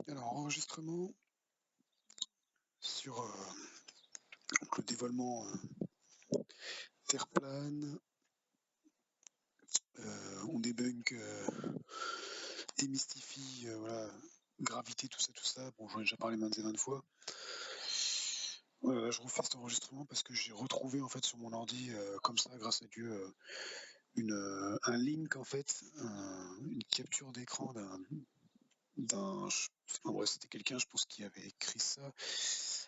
Alors, enregistrement sur donc le dévoilement Terre plane, on débunk, démystifie, voilà, gravité, tout ça. Bon, j'en ai déjà parlé maintes et maintes fois. Je refais cet enregistrement parce que j'ai retrouvé en fait sur mon ordi, comme ça, grâce à Dieu, un link en fait, une capture d'écran d'un enfin, bref, c'était quelqu'un, je pense, qui avait écrit ça.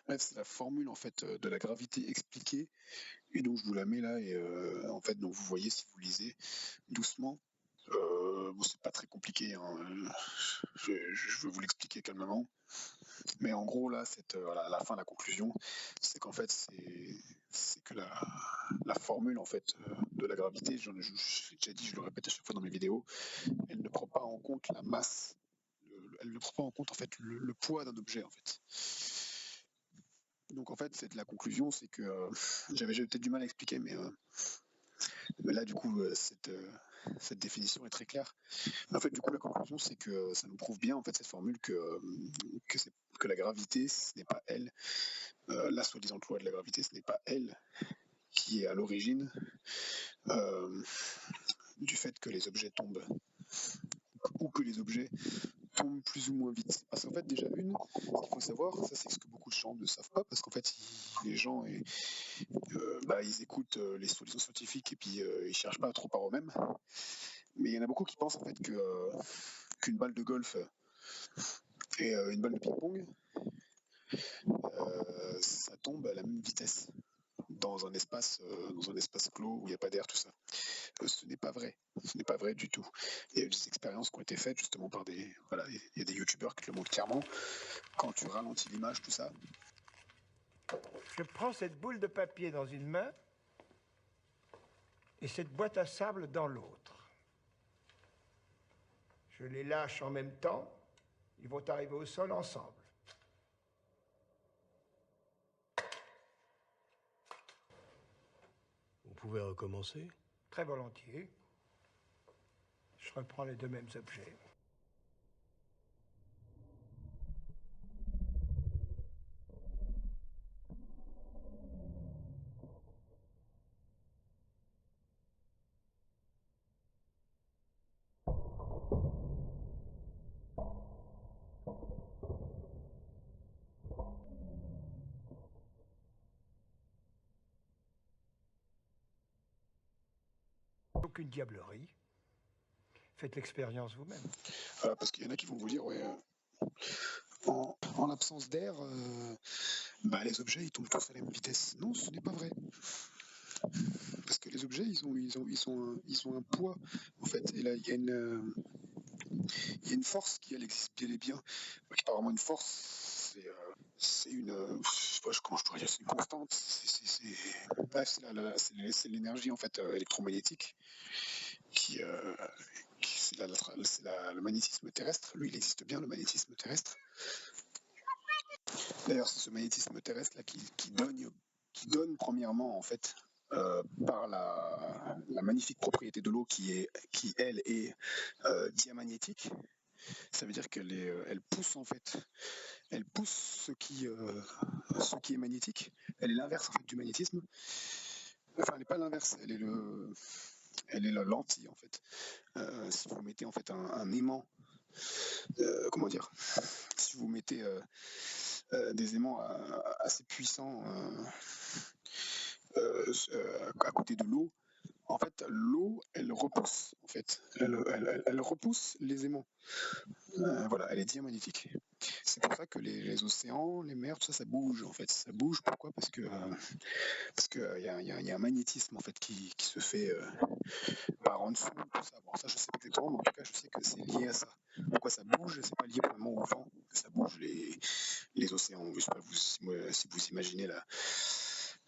Bref, c'est la formule en fait de la gravité expliquée. Et donc je vous la mets là et en fait donc vous voyez si vous lisez doucement. Bon, c'est pas très compliqué, hein. Je vais vous l'expliquer calmement. Mais en gros là, voilà, la fin, la conclusion, c'est qu'en fait c'est que la formule en fait de la gravité, j'ai déjà dit, je le répète à chaque fois dans mes vidéos, elle ne prend pas en compte la masse, elle ne prend pas en compte en fait le poids d'un objet en fait. Donc en fait, c'est la conclusion, c'est que j'avais peut-être du mal à expliquer, mais là du coup, cette définition est très claire. En fait, du coup, la conclusion, c'est que ça nous prouve bien en fait cette formule que la gravité, ce n'est pas elle, la soi-disant loi de la gravité, ce n'est pas elle qui est à l'origine du fait que les objets tombent ou que les objets tombent plus ou moins vite. Parce qu'en fait, déjà, ce qu'il faut savoir, ça c'est ce que beaucoup de gens ne savent pas, parce qu'en fait, les gens, ils écoutent les solutions scientifiques et puis ils cherchent pas trop par eux-mêmes. Mais il y en a beaucoup qui pensent en fait qu'une balle de golf et une balle de ping-pong, ça tombe à la même vitesse dans un espace clos où il n'y a pas d'air, tout ça. Ce n'est pas vrai. Ce n'est pas vrai du tout. Il y a eu des expériences qui ont été faites justement par il y a des youtubeurs qui te le montrent clairement. Quand tu ralentis l'image, tout ça. Je prends cette boule de papier dans une main et cette boîte à sable dans l'autre. Je les lâche en même temps, ils vont arriver au sol ensemble. Vous pouvez recommencer? Très volontiers. Je reprends les deux mêmes objets. Aucune diablerie. Faites l'expérience vous-même. Parce qu'il y en a qui vont vous dire, ouais, en l'absence d'air, les objets ils tombent tous à la même vitesse. Non, ce n'est pas vrai. Parce que les objets, ils ont un poids, en fait. Et là, il y a une force qui, elle, existe bel et bien. Qui n'est pas vraiment une force, c'est une. Je sais pas comment je pourrais dire, c'est une constante. Bref, c'est l'énergie, en fait, électromagnétique qui. C'est le magnétisme terrestre. Lui, il existe bien, le magnétisme terrestre. D'ailleurs, c'est ce magnétisme terrestre là qui donne premièrement en fait par la magnifique propriété de l'eau qui elle est diamagnétique. Ça veut dire elle pousse en fait, elle pousse ce qui est magnétique. Elle est l'inverse en fait du magnétisme. Enfin, elle n'est pas l'inverse, elle est la lentille en fait. Si vous mettez en fait un aimant, comment dire, si vous mettez des aimants assez puissants à côté de l'eau, en fait, l'eau, elle repousse, en fait. Elle repousse les aimants. Voilà, elle est diamagnétique. C'est pour ça que les océans, les mers, tout ça, ça bouge, en fait. Ça bouge, pourquoi? Parce que y a un magnétisme, en fait, qui se fait par en dessous, tout ça. Bon, ça, je sais pas exactement, mais en tout cas, je sais que c'est lié à ça. Pourquoi ça bouge? C'est pas lié vraiment au vent, que ça bouge les océans. Je sais pas si vous imaginez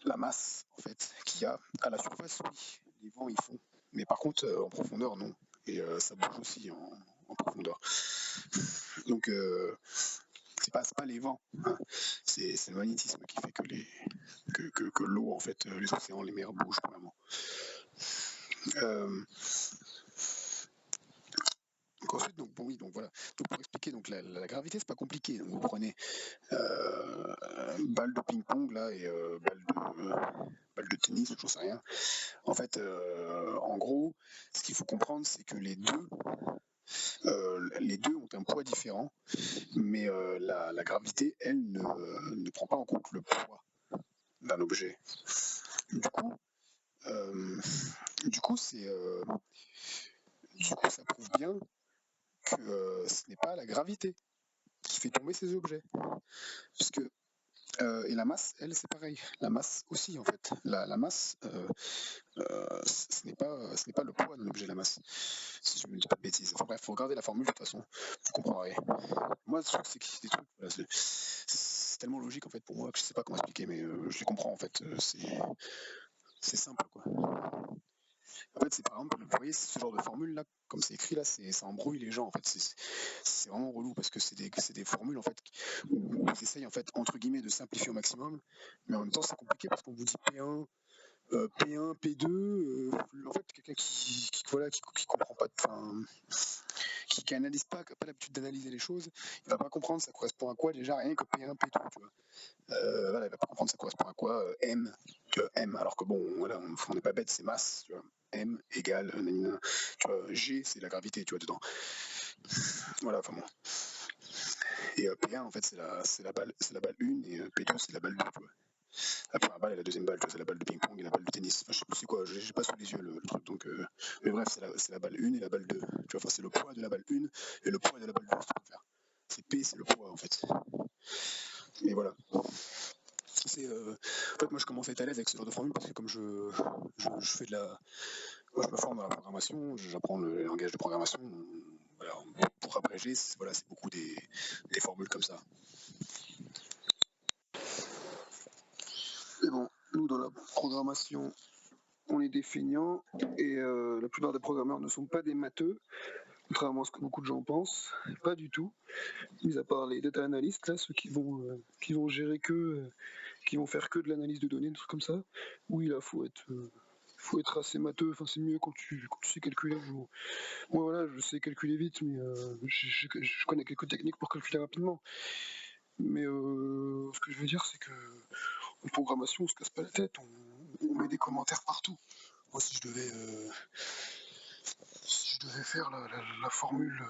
la masse en fait qu'il y a à la surface, oui, les vents ils font, mais par contre en profondeur non, et ça bouge aussi en profondeur. Donc c'est pas les vents, hein. C'est le magnétisme qui fait que l'eau en fait, les océans, les mers bougent vraiment. ensuite, donc, bon, oui, donc voilà. Donc pour expliquer, donc la gravité, c'est pas compliqué. Donc vous prenez balle de ping-pong là et balle de tennis, j'en sais rien. En fait, en gros, ce qu'il faut comprendre, c'est que les deux ont un poids différent, mais la gravité, elle, ne prend pas en compte le poids d'un objet. Du coup, euh, du coup, ça prouve bien que ce n'est pas la gravité qui fait tomber ces objets. Parce que, et la masse, elle, c'est pareil. La masse aussi, en fait. La masse, ce n'est pas le poids d'un objet, la masse. Si je ne me dis pas de bêtises. Enfin bref, faut regarder la formule de toute façon, vous comprendrez. Moi, je trouve que c'est des trucs, voilà, c'est tellement logique en fait pour moi que je sais pas comment expliquer, mais je les comprends en fait. C'est simple quoi. En fait, c'est par exemple, vous voyez ce genre de formule là, comme c'est écrit là, ça embrouille les gens en fait. C'est vraiment relou parce que c'est des formules en fait où on essaye en fait entre guillemets de simplifier au maximum, mais en même temps c'est compliqué parce qu'on vous dit P1, P1, P2, en fait quelqu'un voilà, qui comprend pas, qui analyse pas l'habitude d'analyser les choses, il va pas comprendre ça correspond à quoi déjà rien que P1, P2, tu vois. Voilà, il va pas comprendre ça correspond à quoi M, tu vois, M, alors que bon, voilà, on n'est pas bête, c'est masse, tu vois. M égale, tu vois, G, c'est la gravité, tu vois, dedans. Voilà, enfin bon. Et P1, en fait, c'est la balle 1 et P2, c'est la balle 2, tu vois. La première balle et la deuxième balle, tu vois, c'est la balle de ping-pong et la balle de tennis. Enfin, je sais plus c'est quoi, j'ai pas sous les yeux le truc, donc. Mais bref, c'est la balle 1 et la balle 2. Tu vois, enfin, c'est le poids de la balle 1 et le poids de la balle 2, si tu préfères. C'est P, c'est le poids, en fait. Mais voilà. En fait, moi, je commence à être à l'aise avec ce genre de formule parce que comme je fais de la. Moi, je me forme dans la programmation, j'apprends le langage de programmation. Voilà, pour abréger, voilà, c'est beaucoup des formules comme ça. Mais bon, nous, dans la programmation, on est des feignants et la plupart des programmeurs ne sont pas des matheux, contrairement à ce que beaucoup de gens pensent. Pas du tout. Mis à part les data analysts, là, ceux qui vont gérer qui vont faire que de l'analyse de données, des trucs comme ça. Oui, là, faut être assez matheux. Enfin, c'est mieux quand tu sais calculer. Moi, voilà, je sais calculer vite, mais je connais quelques techniques pour calculer rapidement. Mais ce que je veux dire, c'est que en programmation, on se casse pas la tête. On met des commentaires partout. Moi, si je devais faire la formule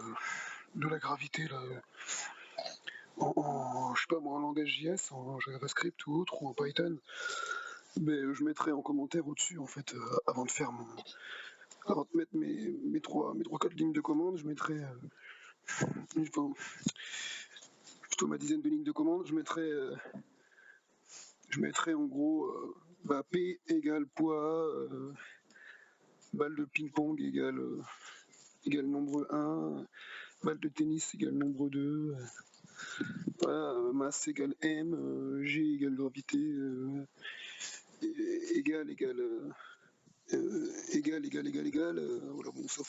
de la gravité là, je sais pas moi, en langage JS, en JavaScript ou autre, ou en Python, mais je mettrais en commentaire au-dessus en fait, avant de mettre mes trois quatre lignes de commande, je mettrais enfin, plutôt ma dizaine de lignes de commande, je mettrais en gros P égale poids, balle de ping-pong égale nombre 1, balle de tennis égale nombre 2, voilà, masse égale M, G égale gravité, égal, voilà, bon, ça,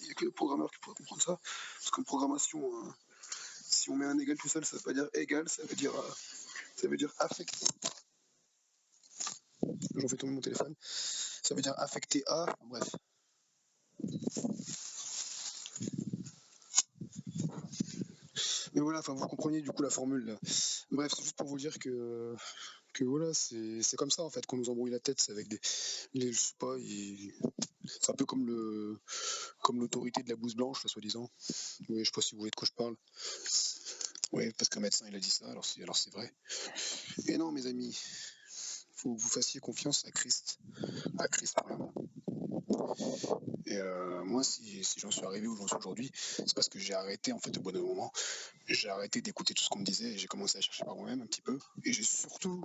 il n'y a que le programmeur qui pourrait comprendre ça, parce qu'en programmation, si on met un égal tout seul, ça ne veut pas dire égal, ça veut dire affecté. J'en fais tomber mon téléphone. Ça veut dire affecté à, bref. Mais voilà, enfin vous comprenez du coup la formule là. Bref, c'est juste pour vous dire que voilà, c'est comme ça en fait qu'on nous embrouille la tête avec je sais pas, c'est un peu comme l'autorité de la blouse blanche, soi-disant. Oui, je sais pas si vous voyez de quoi je parle. Oui, parce qu'un médecin il a dit ça, alors c'est vrai. Et non, mes amis, faut que vous fassiez confiance à Christ vraiment. Et moi, si j'en suis arrivé où j'en suis aujourd'hui, c'est parce que j'ai arrêté en fait au bout d'un moment. J'ai arrêté d'écouter tout ce qu'on me disait et j'ai commencé à chercher par moi-même un petit peu. Et j'ai surtout,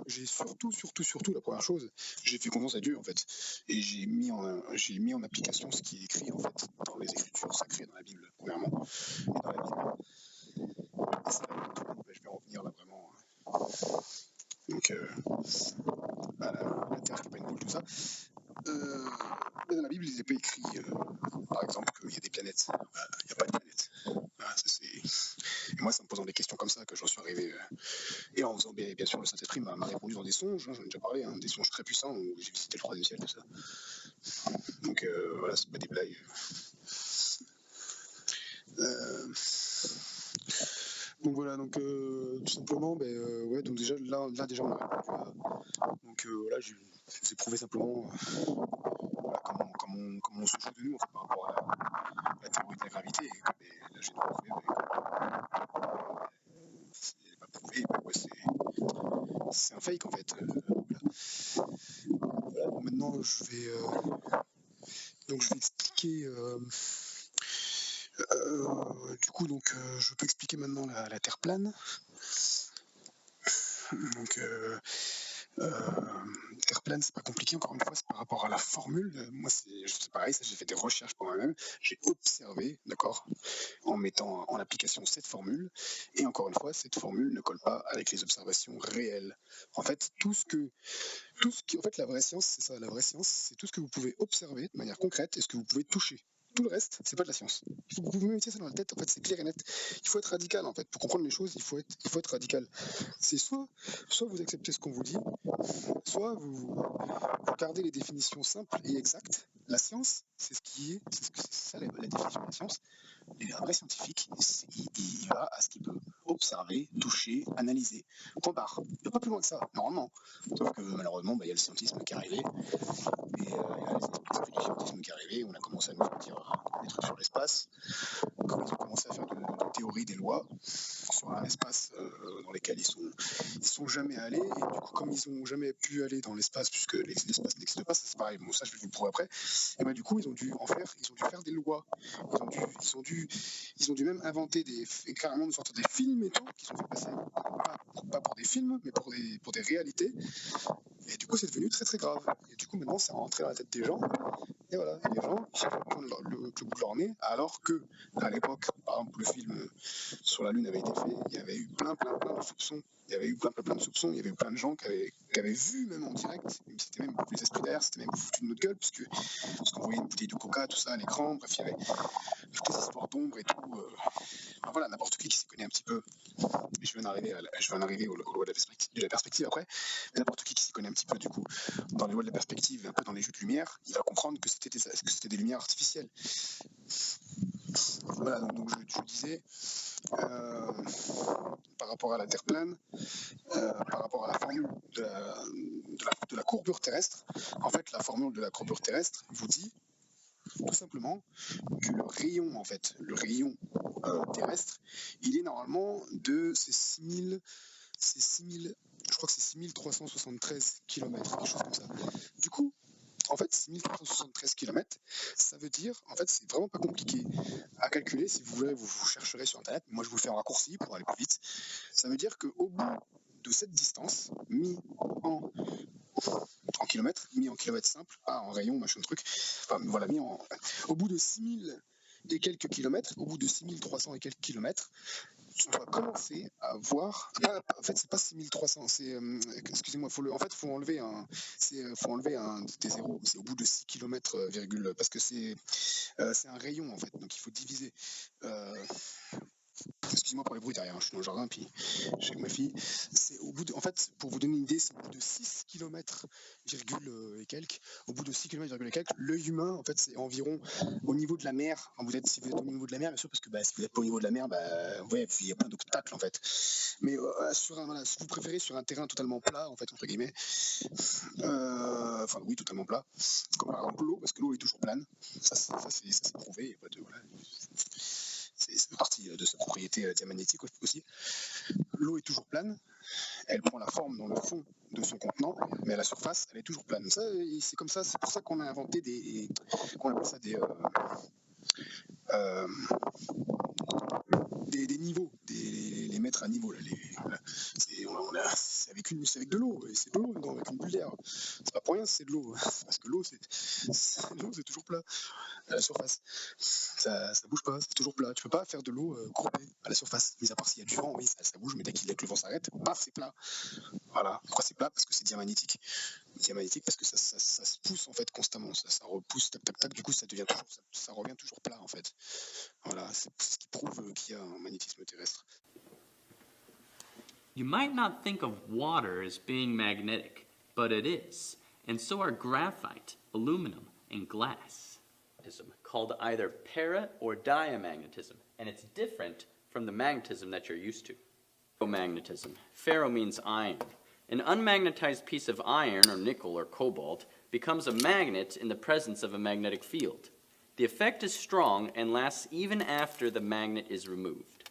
la première chose, j'ai fait confiance à Dieu en fait. Et j'ai mis en application ce qui est écrit en fait dans les Écritures sacrées, dans la Bible premièrement, et dans la Bible. Et c'est là où je vais revenir là vraiment. Donc à la Terre qui n'est pas une boule, tout ça. Dans la Bible, il n'est pas écrit, par exemple, qu'il y a des planètes. Il n'y a pas de planète. Voilà, et moi, c'est en me posant des questions comme ça que j'en suis arrivé. Et en faisant, bien sûr, le Saint-Esprit m'a répondu dans des songes, hein, j'en ai déjà parlé, hein, des songes très puissants où j'ai visité le troisième ciel, tout ça. Donc voilà, c'est pas des blagues. Euh, donc voilà, donc tout simplement, ouais, donc déjà là déjà on a répondu à, donc voilà, je vous ai prouvé simplement voilà, comment on se fout de nous en fait, par rapport à la théorie de la gravité. Et là j'ai prouvé, c'est pas prouvé, ouais, c'est un fake en fait. Voilà. Voilà, donc maintenant je vais expliquer. Du coup, donc, je peux expliquer maintenant la Terre plane. Donc, Terre plane, c'est pas compliqué, encore une fois, c'est par rapport à la formule. Moi, c'est pareil, ça, j'ai fait des recherches pour moi-même. J'ai observé, d'accord, en mettant en application cette formule. Et encore une fois, cette formule ne colle pas avec les observations réelles. En fait, en fait, la vraie science, c'est ça. La vraie science, c'est tout ce que vous pouvez observer de manière concrète et ce que vous pouvez toucher. Tout le reste, c'est pas de la science. Il faut que vous mettez ça dans la tête. En fait, c'est clair et net. Il faut être radical. En fait, pour comprendre les choses, il faut être radical. C'est soit vous acceptez ce qu'on vous dit, soit vous gardez les définitions simples et exactes. La science, c'est ça la définition de la science. Et un vrai scientifique, il va à ce qu'il peut observer, toucher, analyser. Point barre. Il n'y a pas plus loin que ça, normalement. Sauf que malheureusement, il y a le scientisme qui est arrivé. Et il y a l'esprit du scientisme qui est arrivé. On a commencé à nous sortir des trucs sur l'espace. Quand ils ont commencé à faire de théories des lois sur un espace dans lequel ils sont jamais allés. Et du coup, comme ils n'ont jamais pu aller dans l'espace, puisque l'espace n'existe pas, c'est pareil. Bon, ça, je vais vous le prouver après. Et du coup, ils ont dû faire des lois. Ils ont dû même inventer carrément une sorte de films et tout, qui sont fait passer pas pour des films, mais pour des réalités. Et du coup, c'est devenu très très grave. Et du coup, maintenant, c'est rentré dans la tête des gens. Et voilà, et les gens, ils cherchent à prendre le bout de leur nez, alors que, à l'époque, par exemple, le film sur la Lune avait été fait, il y avait eu plein de soupçons. Il y avait eu plein de soupçons, il y avait eu plein de gens qui avaient vu même en direct, même c'était même les esprits derrière, c'était même foutu de notre gueule, parce qu'on voyait une bouteille de coca, tout ça à l'écran, bref, il y avait toutes les histoires d'ombre et tout. Voilà, n'importe qui s'y connaît un petit peu. Je vais en arriver aux lois de la perspective après. Mais n'importe qui s'y connaît un petit peu, du coup, dans les lois de la perspective, un peu dans les jeux de lumière, il va comprendre que c'était des lumières artificielles. Voilà, donc je disais, par rapport à la Terre plane, par rapport à la formule de la courbure terrestre, en fait, la formule de la courbure terrestre vous dit tout simplement que le rayon terrestre, il est normalement de ces 6000, je crois que c'est 6373 km, quelque chose comme ça. Du coup, en fait, 6373 km, ça veut dire, en fait, c'est vraiment pas compliqué à calculer. Si vous voulez, vous chercherez sur Internet. Moi, je vous le fais en raccourci pour aller plus vite. Ça veut dire qu'au bout de cette distance, mis en kilomètres, mis en kilomètres simples, pas en rayon, machin truc, enfin, voilà, au bout de 6000 et quelques kilomètres, au bout de 6300 et quelques kilomètres, on doit commencer à voir. En fait, c'est pas 6300, c'est. Excusez-moi, faut enlever des zéros. C'est au bout de 6 km, parce que c'est un rayon, en fait, donc il faut diviser. Excusez-moi pour les bruits derrière, je suis dans le jardin, puis je suis avec ma fille. En fait, pour vous donner une idée, c'est au bout de 6 km, et quelques, au bout de 6 km, et quelques, l'œil humain, en fait, c'est environ au niveau de la mer. Si vous êtes au niveau de la mer, bien sûr, parce que si vous n'êtes pas au niveau de la mer, ouais, puis il y a plein d'obstacles, en fait. Mais si vous préférez sur un terrain totalement plat, en fait, entre guillemets, oui, totalement plat, comme par exemple l'eau, parce que l'eau est toujours plane. Ça c'est prouvé, il n'y a pas de. Voilà. C'est partie de sa propriété diamagnétique aussi. L'eau est toujours plane, elle prend la forme dans le fond de son contenant, mais à la surface, elle est toujours plane. Ça, c'est comme ça, c'est pour ça qu'on a inventé qu'on appelle ça des niveaux, les mettre à niveau. Là, c'est avec de l'eau, et c'est de l'eau dedans, avec une bulle d'air. C'est pas pour rien, c'est de l'eau, parce que l'eau, c'est toujours plat à la surface. Ça bouge pas, c'est toujours plat. Tu peux pas faire de l'eau courbée à la surface. Mais à part s'il y a du vent, oui, ça bouge, mais dès que le vent s'arrête, paf, c'est plat. Voilà. Pourquoi c'est plat? Parce que c'est diamagnétique. Diamagnétique parce que ça se pousse en fait constamment. Ça repousse, tac, tac, tac. Du coup, ça revient toujours plat en fait. Voilà, c'est ce qui prouve qu'il y a un magnétisme terrestre. You might not think of water as being magnetic, but it is, and so are graphite, aluminum, and glass, called either para or diamagnetism. and it's different from the magnetism that you're used to. Ferromagnetism. Ferro means iron. An unmagnetized piece of iron, or nickel, or cobalt, becomes a magnet in the presence of a magnetic field. The effect is strong and lasts even after the magnet is removed.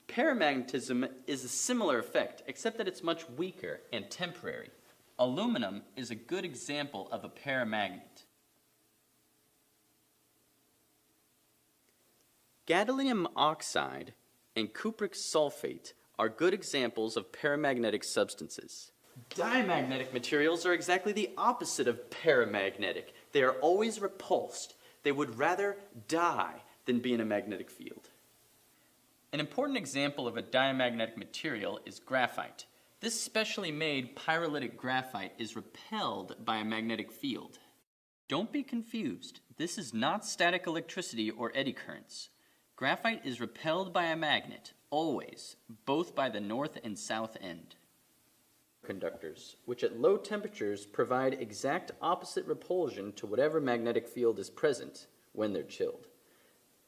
Paramagnetism is a similar effect, except that it's much weaker and temporary. Aluminum is a good example of a paramagnet. Gadolinium oxide and cupric sulfate are good examples of paramagnetic substances. Diamagnetic materials are exactly the opposite of paramagnetic. They are always repulsed. They would rather die than be in a magnetic field. An important example of a diamagnetic material is graphite. This specially made pyrolytic graphite is repelled by a magnetic field. Don't be confused. This is not static electricity or eddy currents. Graphite is repelled by a magnet, always, both by the north and south end. Conductors, which at low temperatures provide exact opposite repulsion to whatever magnetic field is present when they're chilled.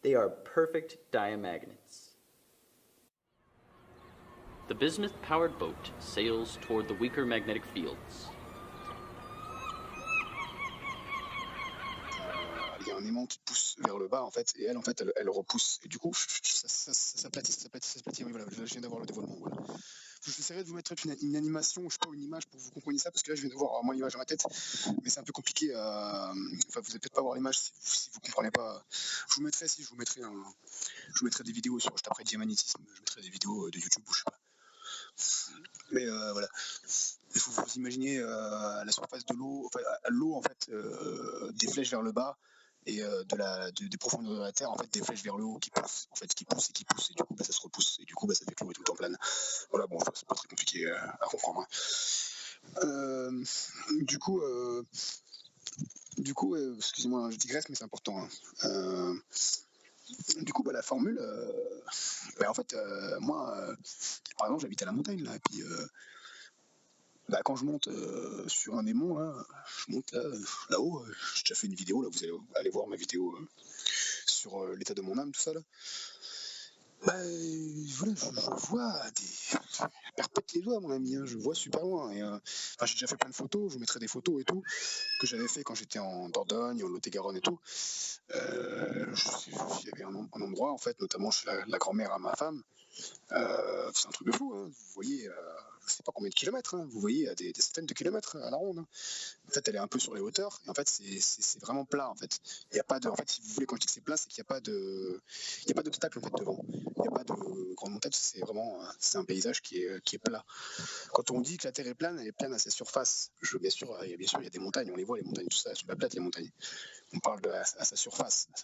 They are perfect diamagnets. The bismuth-powered boat sails toward the weaker magnetic fields. Il y a un aimant qui pousse vers le bas, en fait, et elle, en fait, elle repousse. Et du coup, ça s'aplatit. Oui, voilà, je viens d'avoir le dévoilement. Voilà. J'essaierai de vous mettre une animation, je sais pas, une image pour que vous compreniez ça, parce que là, je viens de voir moi l'image dans ma tête, mais c'est un peu compliqué. Enfin, vous n'allez peut-être pas voir l'image si vous comprenez pas. Je vous mettrai des vidéos sur, je taperai diamagnétisme, je mettrai des vidéos de YouTube ou je sais pas. Mais voilà. Il faut vous imaginer à la surface de l'eau, enfin, l'eau en fait des flèches vers le bas et des profondeurs de la terre en fait des flèches vers le haut qui poussent et du coup ça se repousse et du coup ça fait que l'eau est tout le temps plane. Voilà, bon, c'est pas très compliqué à comprendre. Du coup, excusez-moi, je digresse mais c'est important. Du coup, la formule, en fait, moi, par exemple, j'habite à la montagne là, et puis quand je monte sur un des monts, là, je monte là-haut, j'ai déjà fait une vidéo, là, vous allez aller voir ma vidéo sur l'état de mon âme, tout ça, là. Voilà, je vois des... Je perpète les doigts, mon ami, hein, je vois super loin. Et, j'ai déjà fait plein de photos, je vous mettrai des photos et tout, que j'avais fait quand j'étais en Dordogne, en Lot-et-Garonne et tout. Il y avait un endroit, en fait, notamment chez la grand-mère à ma femme. C'est un truc de fou, hein. Vous voyez, je sais pas combien de kilomètres, hein. Vous voyez, à des centaines de kilomètres à la ronde. Hein. En fait, elle est un peu sur les hauteurs, et en fait, c'est vraiment plat, en fait. Il y a pas de, en fait, si vous voulez, quand je dis que c'est plat, c'est qu'il n'y a pas d'obstacle, en fait, devant. Il n'y a pas de grande montagne, c'est un paysage qui est plat. Quand on dit que la Terre est plane, elle est plane à sa surface. Bien sûr, il y a des montagnes, on les voit, les montagnes, tout ça, elles sont pas plates, les montagnes. On parle à sa surface, en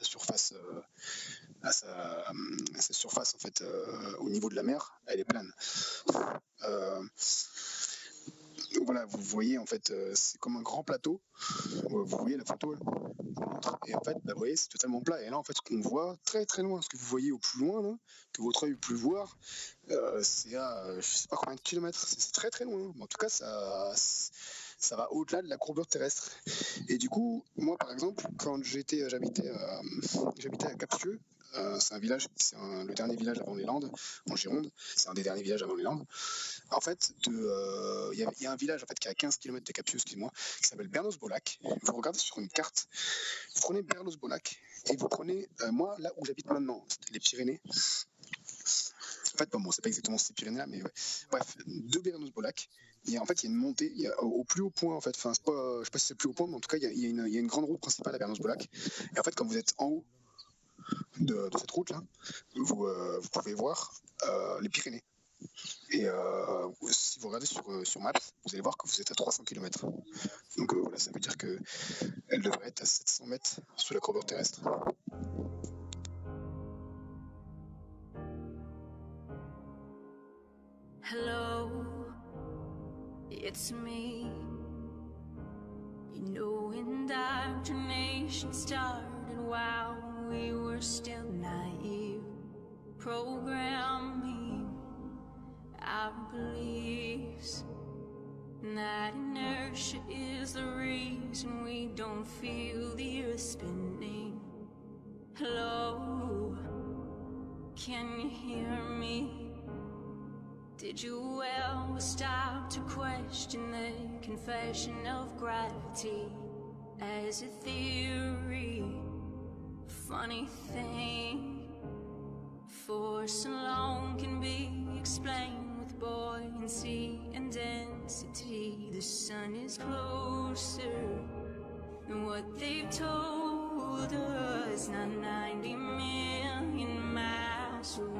fait, au niveau de la mer, elle est plane. Voilà, vous voyez, en fait, c'est comme un grand plateau. Vous voyez la photo, là, et en fait, vous voyez, c'est totalement plat. Et là, en fait, ce qu'on voit très très loin, ce que vous voyez au plus loin, là, que votre œil peut voir, c'est à, je sais pas combien de kilomètres, c'est très très loin. Mais en tout cas, ça va au-delà de la courbure terrestre. Et du coup, moi, par exemple, quand j'habitais à Captieux, c'est un village, le dernier village avant les Landes, en Gironde. C'est un des derniers villages avant les Landes. En fait, il y a un village en fait, qui est à 15 km de Captieux, excusez-moi, qui s'appelle Bernos-Bolac. Vous regardez sur une carte, vous prenez Bernos-Bolac et vous prenez, moi, là où j'habite maintenant, les Pyrénées. En fait, bon, c'est pas exactement ces Pyrénées-là, mais ouais. Bref, de Bernos-Bolac. En fait, il y a une montée, au plus haut point, en fait, enfin, je sais pas si c'est le plus haut point, mais en tout cas, il y a une grande route principale à Bernos-Bolac. Et en fait, quand vous êtes en haut de cette route-là, vous pouvez voir les Pyrénées. Et si vous regardez sur Maps, vous allez voir que vous êtes à 300 km. Donc voilà, ça veut dire qu'elle devrait être à 700 mètres sous la courbure terrestre. Hello, it's me. You know, indoctrination started while we were still naive. Programming our beliefs. That inertia is the reason we don't feel the earth spinning. Hello, Can you hear me? Did you ever stop to question the confession of gravity as a theory? Funny thing, force alone can be explained with buoyancy and density. The sun is closer than what they've told us, not 90 million miles away.